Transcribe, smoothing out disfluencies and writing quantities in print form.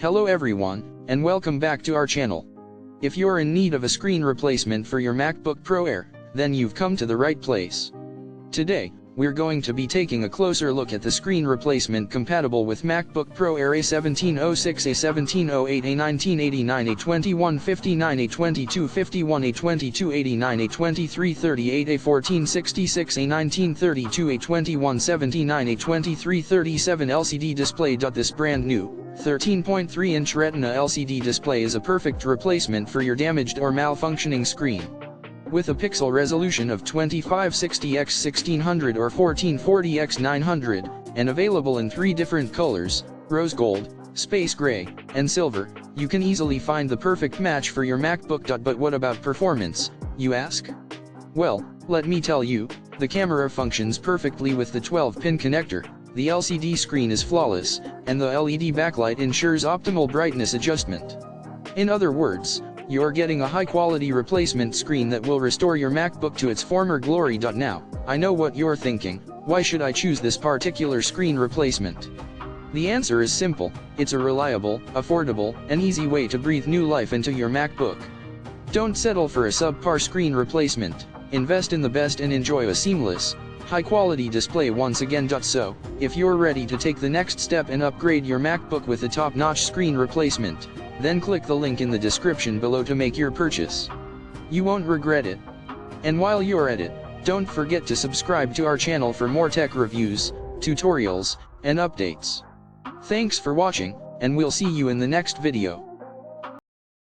Hello everyone, and welcome back to our channel. If you're in need of a screen replacement for your MacBook Pro Air, then you've come to the right place. Today, we're going to be taking a closer look at the screen replacement compatible with MacBook Pro Air A1706, A1708, A1989, A2159, A2251, A2289, A2338, A1466, A1932, A2179, A2337 LCD display. This brand new 13.3-inch Retina LCD display is a perfect replacement for your damaged or malfunctioning screen. With a pixel resolution of 2560x1600 or 1440x900, and available in 3 different colors, rose gold, space gray, and silver, you can easily find the perfect match for your MacBook. But what about performance, you ask? Well, let me tell you, the camera functions perfectly with the 12-pin connector, the LCD screen is flawless, and the LED backlight ensures optimal brightness adjustment. In other words, you're getting a high-quality replacement screen that will restore your MacBook to its former glory. Now, I know what you're thinking: why should I choose this particular screen replacement? The answer is simple: it's a reliable, affordable, and easy way to breathe new life into your MacBook. Don't settle for a subpar screen replacement. Invest in the best and enjoy a seamless, high-quality display once again. So, if you're ready to take the next step and upgrade your MacBook with a top-notch screen replacement, then click the link in the description below to make your purchase. You won't regret it. And while you're at it, don't forget to subscribe to our channel for more tech reviews, tutorials, and updates. Thanks for watching, and we'll see you in the next video.